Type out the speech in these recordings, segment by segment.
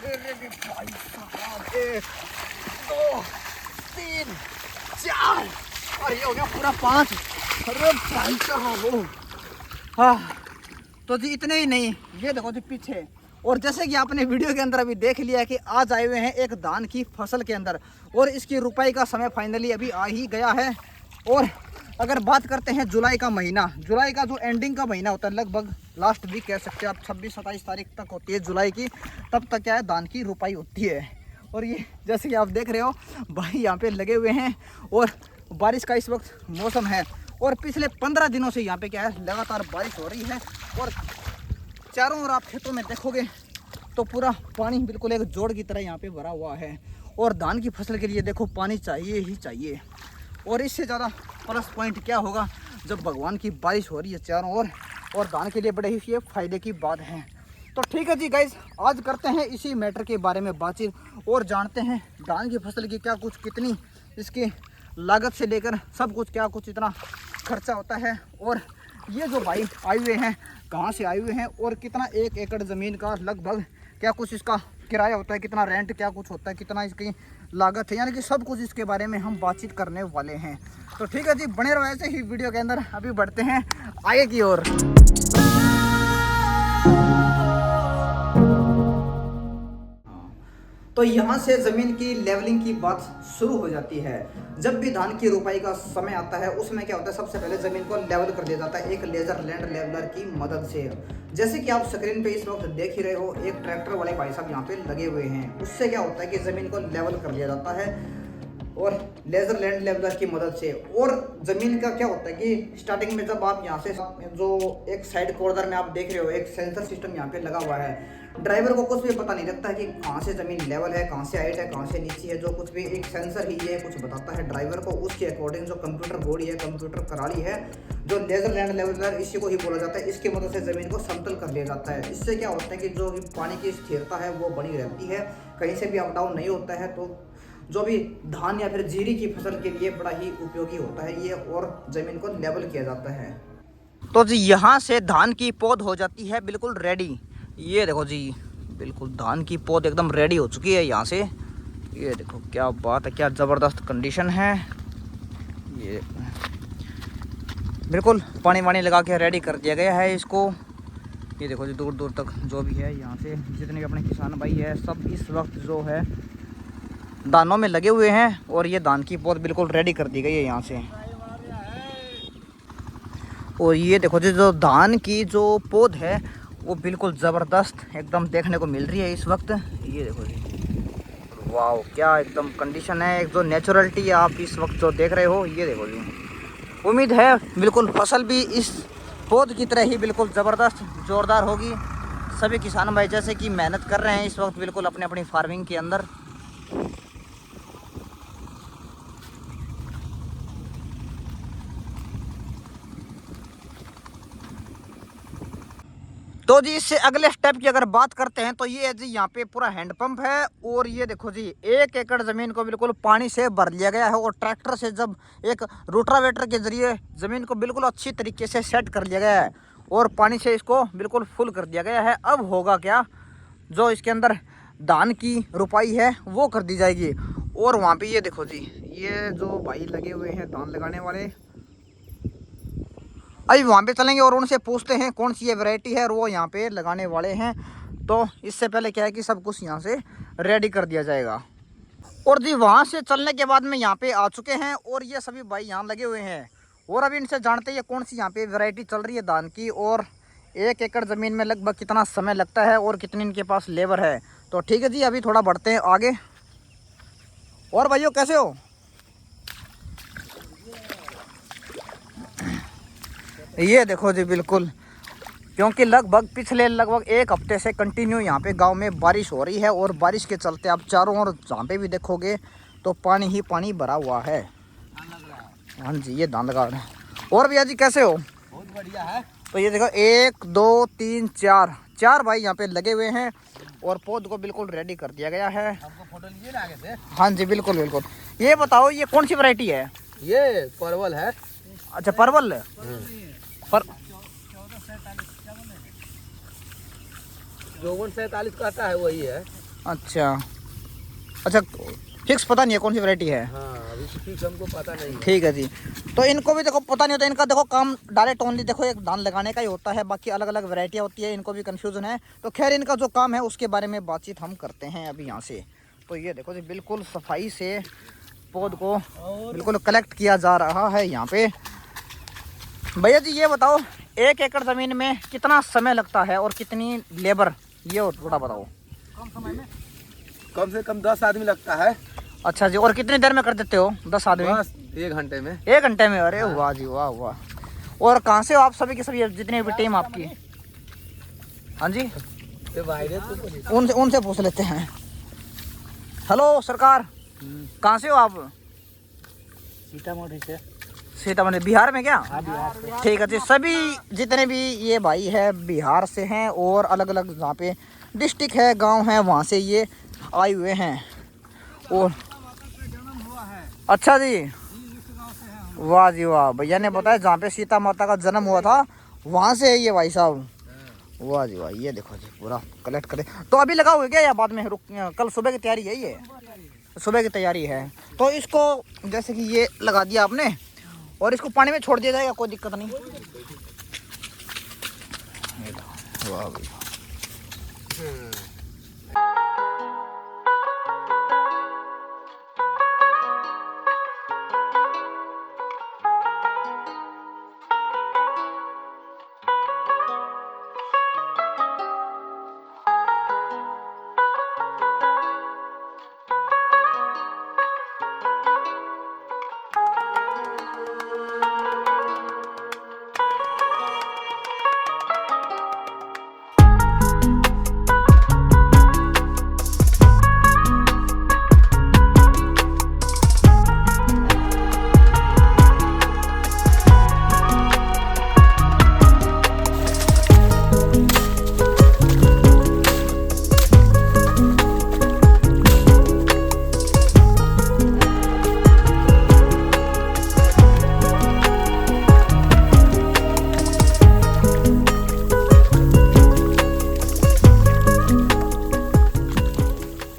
अरे भाई साहब, 1 2 3 4 और ये हो गया पूरा 5। अरे भाई साहब, हाँ तो जी इतने ही नहीं, ये देखो जी पीछे। और जैसे कि आपने वीडियो के अंदर अभी देख लिया कि आज आए हुए हैं एक धान की फसल के अंदर, और इसकी रुपाई का समय फाइनली अभी आ ही गया है। और अगर बात करते हैं जुलाई का महीना, जुलाई का जो एंडिंग का महीना होता है, लगभग लास्ट वीक कह सकते हैं आप, 26-27 तारीख तक होती है जुलाई की, तब तक क्या है धान की रुपाई होती है। और ये जैसे कि आप देख रहे हो भाई यहाँ पे लगे हुए हैं, और बारिश का इस वक्त मौसम है, और पिछले 15 दिनों से यहाँ पे क्या है लगातार बारिश हो रही है। और चारों ओर आप खेतों में देखोगे तो पूरा पानी बिल्कुल एक जोड़ की तरह यहाँ पे भरा हुआ है। और धान की फसल के लिए देखो पानी चाहिए ही चाहिए, और इससे ज़्यादा प्लस पॉइंट क्या होगा जब भगवान की बारिश हो रही है चारों ओर, और धान के लिए बड़े ही ये फायदे की बात है। तो ठीक है जी गाइस, आज करते हैं इसी मैटर के बारे में बातचीत, और जानते हैं धान की फसल की क्या कुछ कितनी इसकी लागत से लेकर सब कुछ क्या कुछ इतना खर्चा होता है, और ये जो भाई आए हुए हैं कहाँ से आए हुए हैं, और कितना 1 एकड़ ज़मीन का लगभग क्या कुछ इसका किराया होता है, कितना रेंट क्या कुछ होता है, कितना इसकी लागत है, यानी कि सब कुछ इसके बारे में हम बातचीत करने वाले हैं। तो ठीक है जी, बने रहो ऐसे ही वीडियो के अंदर। अभी बढ़ते हैं आगे की ओर। तो यहाँ से ज़मीन की लेवलिंग की बात शुरू हो जाती है। जब भी धान की रुपाई का समय आता है उसमें क्या होता है, सबसे पहले ज़मीन को लेवल कर दिया जाता है एक लेजर लैंड लेवलर की मदद से। जैसे कि आप स्क्रीन पे इस वक्त देख ही रहे हो, एक ट्रैक्टर वाले भाई साहब यहाँ पे लगे हुए हैं। उससे क्या होता है कि ज़मीन को लेवल कर दिया जाता है और लेजर लैंड लेवलर की मदद से। और ज़मीन का क्या होता है कि स्टार्टिंग में जब आप यहाँ से जो एक साइड कॉर्नर में आप देख रहे हो एक सेंसर सिस्टम यहाँ पे लगा हुआ है। ड्राइवर को कुछ भी पता नहीं लगता है कि कहाँ से ज़मीन लेवल है, कहाँ से हाइट है, कहाँ से नीची है, जो कुछ भी एक सेंसर ही ये कुछ बताता है ड्राइवर को। उसके अकॉर्डिंग जो कंप्यूटर बॉडी है, कंप्यूटर प्रणाली है, जो लेजर लैंड लेवलर इसी को ही बोला जाता है, इसकी मदद से ज़मीन को समतल कर लिया जाता है। इससे क्या होता है कि जो भी पानी की स्थिरता है वो बनी रहती है, कहीं से भी अप डाउन नहीं होता है। तो जो भी धान या फिर जीरी की फसल के लिए बड़ा ही उपयोगी होता है ये, और ज़मीन को लेवल किया जाता है। तो जी यहाँ से धान की पौध हो जाती है बिल्कुल रेडी। ये देखो जी, बिल्कुल धान की पौध एकदम रेडी हो चुकी है यहाँ से। ये देखो क्या बात है, क्या ज़बरदस्त कंडीशन है। ये बिल्कुल पानी वानी लगा के रेडी कर दिया गया है इसको। ये देखो जी दूर दूर तक जो भी है यहाँ से जितने भी अपने किसान भाई है सब इस वक्त जो है दानों में लगे हुए हैं, और ये धान की पौध बिल्कुल रेडी कर दी गई है यहाँ से। और ये देखो जी जो धान की जो पौध है वो बिल्कुल ज़बरदस्त एकदम देखने को मिल रही है इस वक्त। ये देखो जी, वाह क्या एकदम कंडीशन है, एक जो नेचुरलिटी आप इस वक्त जो देख रहे हो। ये देखो जी, उम्मीद है बिल्कुल फसल भी इस पौध की तरह ही बिल्कुल ज़बरदस्त ज़ोरदार होगी। सभी किसान भाई जैसे कि मेहनत कर रहे हैं इस वक्त बिल्कुल अपने अपनी फार्मिंग के अंदर। तो जी इससे अगले स्टेप की अगर बात करते हैं तो ये है जी यहाँ पे पूरा हैंडपंप है। और ये देखो जी 1 एकड़ ज़मीन को बिल्कुल पानी से भर लिया गया है, और ट्रैक्टर से जब एक रोटावेटर के ज़रिए ज़मीन को बिल्कुल अच्छी तरीके से सेट कर लिया गया है, और पानी से इसको बिल्कुल फुल कर दिया गया है। अब होगा क्या, जो इसके अंदर धान की रुपाई है वो कर दी जाएगी। और वहाँ पर ये देखो जी, ये जो भाई लगे हुए हैं धान लगाने वाले, अभी वहाँ पे चलेंगे और उनसे पूछते हैं कौन सी ये वैरायटी है और वो यहाँ पे लगाने वाले हैं। तो इससे पहले क्या है कि सब कुछ यहाँ से रेडी कर दिया जाएगा। और जी वहाँ से चलने के बाद में यहाँ पे आ चुके हैं, और ये सभी भाई यहाँ लगे हुए हैं, और अभी इनसे जानते हैं कौन सी यहाँ पे वैरायटी चल रही है धान की, और 1 एकड़ ज़मीन में लगभग कितना समय लगता है, और कितनी इनके पास लेबर है। तो ठीक है जी, अभी थोड़ा बढ़ते हैं आगे। और भाइयों कैसे हो? ये देखो जी बिल्कुल, क्योंकि पिछले लगभग 1 हफ्ते से कंटिन्यू यहाँ पे गांव में बारिश हो रही है, और बारिश के चलते आप चारों ओर जहाँ पे भी देखोगे तो पानी ही पानी भरा हुआ है। हाँ जी, ये धान लगा रहे हैं। और भैया जी कैसे हो? बहुत बढ़िया है। तो ये देखो 1 2 3 4 भाई यहाँ पे लगे हुए हैं, और पौध को बिल्कुल रेडी कर दिया गया है। हमको फोटो लीजिए ना आगे से। हाँ जी बिल्कुल बिल्कुल। ये बताओ ये कौन सी वैरायटी है? ये परवल है। अच्छा परवल। पर 5447 कहता है वही है। अच्छा अच्छा, फिक्स पता नहीं है कौन सी वैरायटी है। हाँ अभी फिक्स हमको पता नहीं है। ठीक है जी। तो इनको भी देखो पता नहीं होता, इनका देखो काम डायरेक्ट ओनली देखो एक धान लगाने का ही होता है, बाकी अलग अलग वैरायटियाँ होती है, इनको भी कन्फ्यूजन है। तो खैर इनका जो काम है उसके बारे में बातचीत हम करते हैं अभी यहाँ से। तो ये देखो जी बिल्कुल सफाई से पौध को बिल्कुल कलेक्ट किया जा रहा है यहाँ पे। भैया जी ये बताओ 1 एकड़ ज़मीन में कितना समय लगता है और कितनी लेबर, ये थोड़ा बताओ। कम समय में कम से कम 10 आदमी लगता है। अच्छा जी, और कितनी देर में कर देते हो 10 आदमी? बस 1 घंटे में। 1 घंटे में? अरे वाह जी वाह वाह। और कहाँ से हो आप सभी की सभी, जितनी भी टीम आपकी? हाँ जी, उनसे पूछ लेते हैं। हेलो सरकार, कहाँ से हो आप? सीतामढ़ी से। सीतामढ़ी, बिहार में क्या? हाँ बिहार से। ठीक है जी। सभी जितने भी ये भाई है बिहार से हैं और अलग अलग जहाँ पे डिस्ट्रिक्ट है, गांव है, वहाँ से ये आए हुए हैं। और अच्छा जी, वाह जी वाह। भैया ने बताया जहाँ पे सीता माता का जन्म हुआ था वहाँ से है ये भाई साहब। वाह जी वाह। ये देखो जी पूरा कलेक्ट करे। तो अभी लगा हुआ क्या या बाद में? रुक, कल सुबह की तैयारी है, ये सुबह की तैयारी है। तो इसको जैसे कि ये लगा दिया आपने और इसको पानी में छोड़ दिया जाएगा, कोई दिक्कत नहीं। वाह भाई।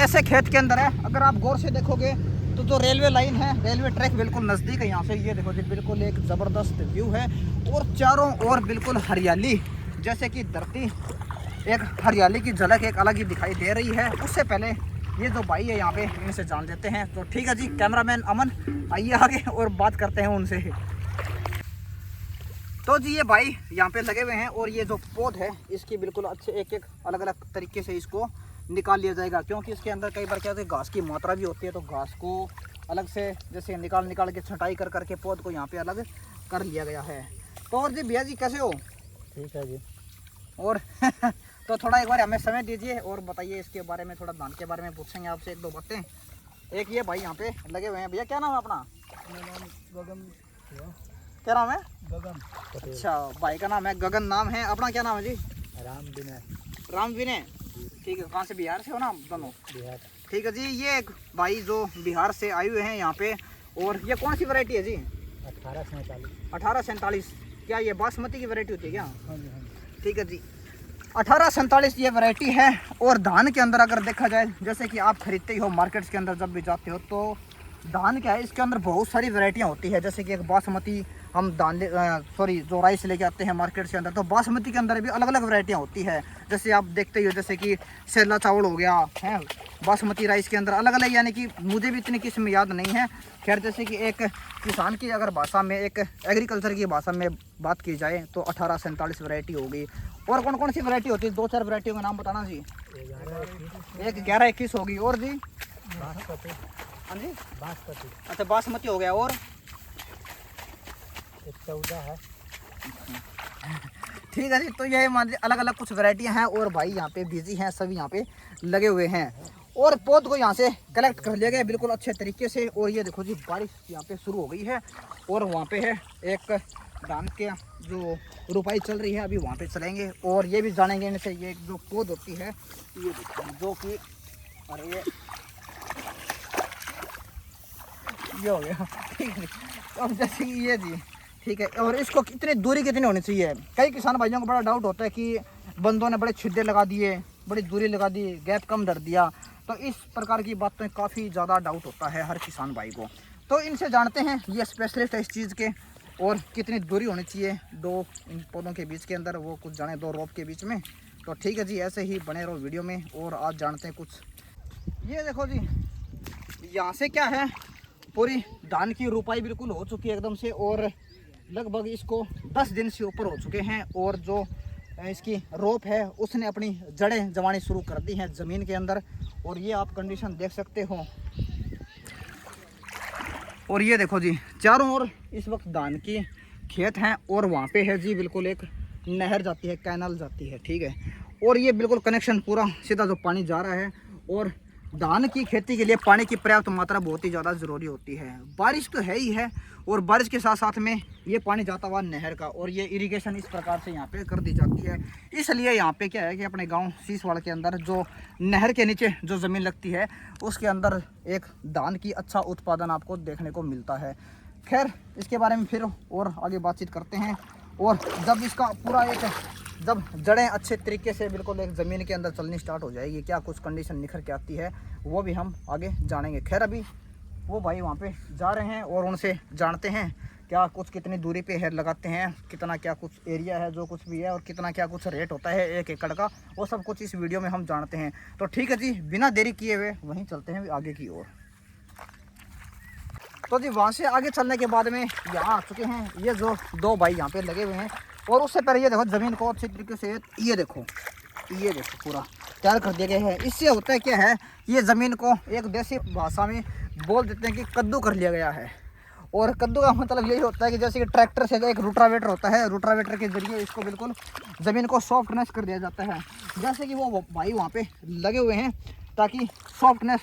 ऐसे खेत के अंदर है, अगर आप गौर से देखोगे तो जो रेलवे लाइन है, रेलवे ट्रैक बिल्कुल नज़दीक है यहाँ से। ये देखो जी बिल्कुल एक ज़बरदस्त व्यू है और चारों ओर बिल्कुल हरियाली, जैसे कि धरती एक हरियाली की झलक एक अलग ही दिखाई दे रही है। उससे पहले ये जो भाई है यहाँ पे, इनसे जान लेते हैं। तो ठीक है जी, कैमरामैन अमन आइए आगे और बात करते हैं उनसे। तो जी ये भाई यहाँ पे लगे हुए हैं और ये जो पौध है इसकी बिल्कुल अच्छे एक एक अलग अलग तरीके से इसको निकाल लिया जाएगा, क्योंकि इसके अंदर कई बार क्या होता है घास की मात्रा भी होती है। तो घास को अलग से जैसे निकाल के छटाई कर करके पौध को यहाँ पे अलग कर लिया गया है। तो और जी भैया जी कैसे हो? ठीक है जी। और तो थोड़ा एक बार हमें समय दीजिए और बताइए इसके बारे में, थोड़ा धान के बारे में पूछेंगे आपसे 1-2 बातें। एक ये भाई यहाँ पे लगे हुए हैं, भैया क्या नाम है अपना? गगन। क्या नाम है? गगन। अच्छा, भाई का नाम है गगन नाम है। अपना क्या नाम है जी? राम विनय। राम विनय। ठीक है, कहाँ से? बिहार से हो ना दोनों? बिहार। ठीक है जी। ये एक भाई जो बिहार से आए हुए हैं यहाँ पे, और ये कौन सी वैरायटी है जी? 1847। 1847। क्या ये बासमती की वैरायटी होती है क्या? हाँ जी हाँ जी। ठीक है जी, 1847 ये वैरायटी है। और धान के अंदर अगर देखा जाए, जैसे कि आप खरीदते ही हो मार्केट्स के अंदर जब भी जाते हो, तो धान क्या है इसके अंदर बहुत सारी वैरायटियाँ होती है। जैसे कि एक बासमती हम जो राइस लेके आते हैं मार्केट के अंदर, तो बासमती के अंदर भी अलग अलग वैरायटियाँ होती है। जैसे आप देखते ही हो, जैसे कि सेला चावल हो गया है बासमती राइस के अंदर अलग अलग, यानी कि मुझे भी इतनी किस्म याद नहीं है। खैर जैसे कि एक किसान की अगर भाषा में, एक एग्रीकल्चर की भाषा में बात की जाए तो 1847 वैरायटी हो गई। और कौन कौन सी वैरायटी होती है? 2-4 वैरायटियों का नाम बताना जी। एक 11-21 होगी। और जी? हाँ जी, बासमती। अच्छा बासमती हो गया। और 14 है। ठीक है जी। तो ये मान लीजिए अलग अलग कुछ वैरायटियां हैं और भाई यहाँ पे बिजी हैं, सभी यहाँ पे लगे हुए हैं और पौध को यहाँ से कलेक्ट कर लिया गया बिल्कुल अच्छे तरीके से। और ये देखो जी बारिश यहाँ पे शुरू हो गई है और वहाँ पे है एक धान के जो रुपाई चल रही है, अभी वहाँ पे चलेंगे और ये भी जानेंगे इनसे। ये जो पौध होती है ये देखो, जो कि अरे ये हो गया। ठीक है, अब जैसे कि ये जी ठीक है। और इसको कितनी दूरी कितनी होनी चाहिए? कई किसान भाइयों को बड़ा डाउट होता है कि बंदों ने बड़े छिद्रे लगा दिए, बड़ी दूरी लगा दी, गैप कम धर दिया। तो इस प्रकार की बात में काफ़ी ज़्यादा डाउट होता है हर किसान भाई को। तो इनसे जानते हैं, ये स्पेशलिस्ट है इस चीज़ के, और कितनी दूरी होनी चाहिए दो इन पौधों के बीच के अंदर, वो कुछ जाने दो रोप के बीच में। तो ठीक है जी, ऐसे ही बने रहो वीडियो में। और आज जानते हैं कुछ। ये देखो जी, यहाँ से क्या है, पूरी धान की रुपाई बिल्कुल हो चुकी है एकदम से, और लगभग इसको 10 दिन से ऊपर हो चुके हैं। और जो इसकी रोप है उसने अपनी जड़ें जमानी शुरू कर दी हैं ज़मीन के अंदर। और ये आप कंडीशन देख सकते हो। और ये देखो जी, चारों ओर इस वक्त धान की खेत हैं, और वहाँ पे है जी बिल्कुल एक नहर जाती है, कैनाल जाती है, ठीक है। और ये बिल्कुल कनेक्शन पूरा सीधा जो पानी जा रहा है। और धान की खेती के लिए पानी की पर्याप्त मात्रा बहुत ही ज़्यादा ज़रूरी होती है। बारिश तो है ही है, और बारिश के साथ साथ में ये पानी जाता हुआ नहर का, और ये इरिगेशन इस प्रकार से यहाँ पे कर दी जाती है। इसलिए यहाँ पे क्या है कि अपने गांव सीसवाड़ के अंदर जो नहर के नीचे जो ज़मीन लगती है उसके अंदर एक धान की अच्छा उत्पादन आपको देखने को मिलता है। खैर, इसके बारे में फिर और आगे बातचीत करते हैं। और जब इसका पूरा एक, जब जड़ें अच्छे तरीके से बिल्कुल एक ज़मीन के अंदर चलनी स्टार्ट हो जाएगी, क्या कुछ कंडीशन निखर के आती है वो भी हम आगे जानेंगे। खैर, अभी वो भाई वहाँ पे जा रहे हैं और उनसे जानते हैं क्या कुछ, कितनी दूरी पे है लगाते हैं, कितना क्या कुछ एरिया है जो कुछ भी है, और कितना क्या कुछ रेट होता है 1 एकड़ का, वो सब कुछ इस वीडियो में हम जानते हैं। तो ठीक है जी, बिना देरी किए हुए वहीं चलते हैं आगे की ओर। तो जी, वहाँ से आगे चलने के बाद में यहाँ आ चुके हैं। ये जो 2 भाई यहाँ पे लगे हुए हैं, और उससे पहले ये देखो ज़मीन को अच्छी तरीके से ये देखो पूरा तैयार कर दिया गया है। इससे होता है क्या है, ये ज़मीन को एक देसी भाषा में बोल देते हैं कि कद्दू कर लिया गया है। और कद्दू का मतलब यही होता है कि जैसे कि ट्रैक्टर से एक रूटावेटर होता है, रूटावेटर के जरिए इसको बिल्कुल ज़मीन को सॉफ्टनेस कर दिया जाता है। जैसे कि वो भाई वहाँ पे लगे हुए हैं ताकि सॉफ्टनेस,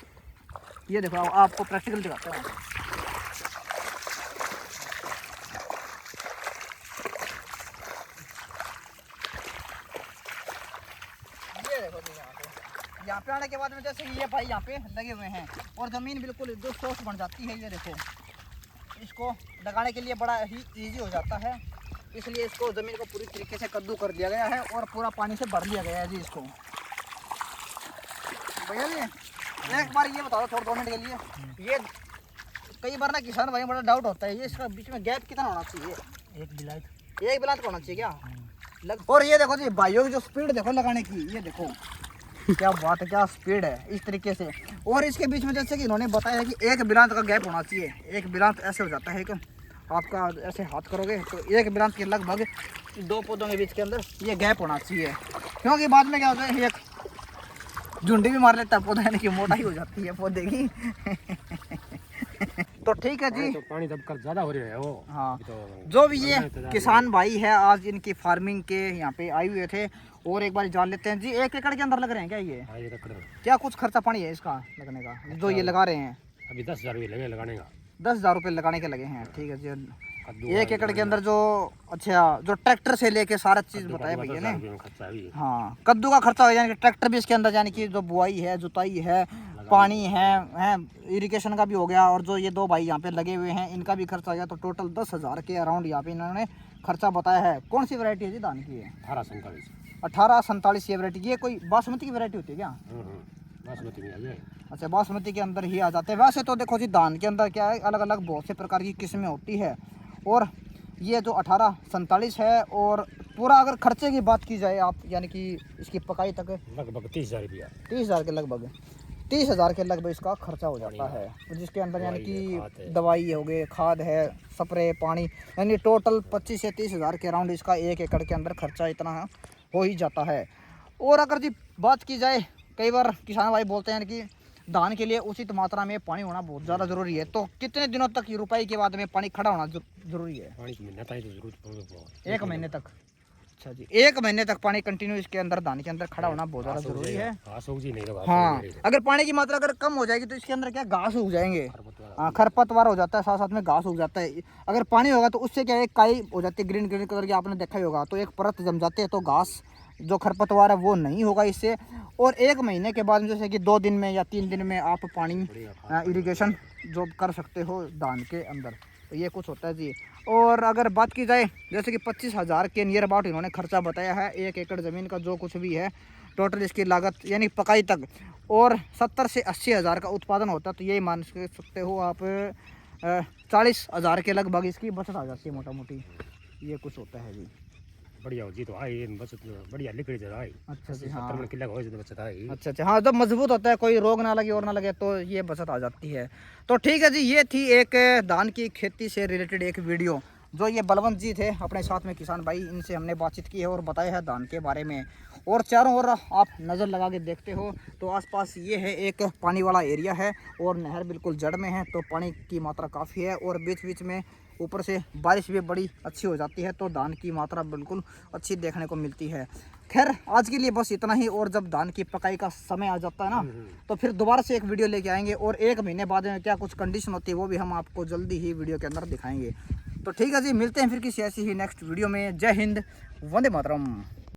ये देखो आपको प्रैक्टिकल दिखाता हूँ। यहाँ पे आने के बाद में जैसे कि ये भाई यहाँ पे लगे हुए हैं, और ज़मीन बिल्कुल जो सॉफ्ट बन जाती है। ये देखो, इसको लगाने के लिए बड़ा ही इजी हो जाता है। इसलिए इसको ज़मीन को पूरी तरीके से कद्दू कर दिया गया है, और पूरा पानी से भर लिया गया है जी इसको। भैया जी, एक बार ये बताओ थोड़ा 2 मिनट के लिए, ये कई बार ना किसान भाई बड़ा डाउट होता है, ये इसका बीच में गैप कितना होना चाहिए? 1 बिलात का होना चाहिए क्या? और ये देखो जी भाइयों की जो स्पीड देखो लगाने की, ये देखो क्या बात है, क्या स्पीड है इस तरीके से। और इसके बीच में जैसे कि इन्होंने बताया कि 1 बिलात का गैप होना चाहिए। 1 बिलात ऐसे हो जाता है कि आपका ऐसे हाथ करोगे तो 1 बिलात के लगभग 2 पौधों के बीच के अंदर ये गैप होना चाहिए, क्योंकि बाद में क्या होता है, एक झुंडी भी मार लेता है पौधा, यानी कि मोटाई हो जाती है पौधे की। तो ठीक है जी, तो पानी दब कर ज़्यादा हो रहा है वो। हाँ, तो जो भी ये किसान भाई है आज इनकी फार्मिंग के यहाँ पे आए हुए थे, और एक बार जान लेते हैं जी। 1 एकड़ के अंदर लग रहे हैं क्या ये? हाँ, 1 एकड़। क्या कुछ खर्चा पानी है इसका लगने का, जो ये लगा रहे हैं? अभी 10,000 रुपये लगे लगाने का। 10,000 रुपये लगाने के लगे हैं, ठीक है जी। 1 एकड़ के अंदर जो, अच्छा, जो ट्रैक्टर से लेके सारा चीज़ बताया भैया ने। हाँ, कद्दू का खर्चा हो, यानी कि ट्रैक्टर भी इसके अंदर, यानी कि जो बुआई है, जुताई है, पानी है, इरिगेशन का भी हो गया, और जो ये 2 भाई यहाँ पे लगे हुए हैं इनका भी खर्चा आ गया। तो टोटल 10,000 के अराउंड यहाँ पे इन्होंने खर्चा बताया है। कौन सी वैरायटी है जी धान की? 1847 ये वैरायटी। ये कोई बासमती की वैरायटी होती है क्या? बासमती में है। अच्छा, बासमती के अंदर ही आ जाते हैं। वैसे तो देखो जी, धान के अंदर क्या है, अलग अलग बहुत से प्रकार की किस्में होती है। और ये जो 1847 है, और पूरा अगर खर्चे की बात की जाए आप, यानी कि इसकी पकाई तक लगभग 30,000 रुपया। 30,000 के लगभग, 30,000 के लगभग इसका खर्चा हो जाता है, जिसके अंदर यानी कि दवाई हो गई, खाद है, स्प्रे, पानी, यानी टोटल 25 से 30,000 के अराउंड इसका 1 एकड़ के अंदर खर्चा इतना हो ही जाता है। और अगर जी बात की जाए, कई बार किसान भाई बोलते हैं कि धान के लिए उचित मात्रा में पानी होना बहुत ज़्यादा ज़रूरी है। तो कितने दिनों तक रुपाई के बाद में पानी खड़ा होना ज़रूरी है? 1 महीने तक जरूरत पड़ेगी। 1 महीने तक? अच्छा जी, 1 महीने तक पानी कंटिन्यू इसके अंदर, धान के अंदर खड़ा होना बहुत ज़्यादा ज़रूरी है। हाँ, अगर पानी की मात्रा अगर कम हो जाएगी तो इसके अंदर क्या घास उग जाएंगे। हाँ, खरपतवार हो जाता है, साथ साथ में घास उग जाता है। अगर पानी होगा तो उससे क्या है, काई हो जाती है, ग्रीन ग्रीन कलर की, आपने देखा ही होगा। तो एक परत जम जाती है, तो घास जो खरपतवार है वो नहीं होगा इससे। और 1 महीने के बाद जैसे कि 2 दिन में या 3 दिन में आप पानी इरिगेशन जो कर सकते हो धान के अंदर। तो ये कुछ होता है जी। और अगर बात की जाए, जैसे कि 25,000 के नियर अबाउट इन्होंने खर्चा बताया है 1 एकड़ ज़मीन का जो कुछ भी है। टोटल इसकी लागत यानी पकाई तक और 70 से 80 हज़ार का उत्पादन होता है। तो यही मान सकते हो आप 40 हज़ार के लगभग इसकी बचत आ जाती है मोटा मोटी। ये कुछ होता है जी। बढ़िया हो जी तो आई बचत बढ़िया लिखड़ी जगह आई। अच्छा जी, हाँ 70 मन किला हो तो बचत आई। अच्छा, हाँ जब मजबूत होता है, कोई रोग ना लगे और ना लगे तो ये बचत आ जाती है। तो ठीक है जी, ये थी एक धान की खेती से रिलेटेड एक वीडियो जो ये बलवंत जी थे अपने साथ में किसान भाई, इनसे हमने बातचीत की है और बताया है धान के बारे में। और चारों ओर आप नज़र लगा के देखते हो तो आसपास ये है एक पानी वाला एरिया है और नहर बिल्कुल जड़ में है, तो पानी की मात्रा काफ़ी है और बीच बीच में ऊपर से बारिश भी बड़ी अच्छी हो जाती है, तो धान की मात्रा बिल्कुल अच्छी देखने को मिलती है। खैर आज के लिए बस इतना ही, और जब धान की पकाई का समय आ जाता है ना तो फिर दोबारा से एक वीडियो लेके आएंगे और 1 महीने बाद में क्या कुछ कंडीशन होती है वो भी हम आपको जल्दी ही वीडियो के अंदर दिखाएंगे। तो ठीक है जी, मिलते हैं फिर किसी ऐसी ही नेक्स्ट वीडियो में। जय हिंद, वंदे मातरम।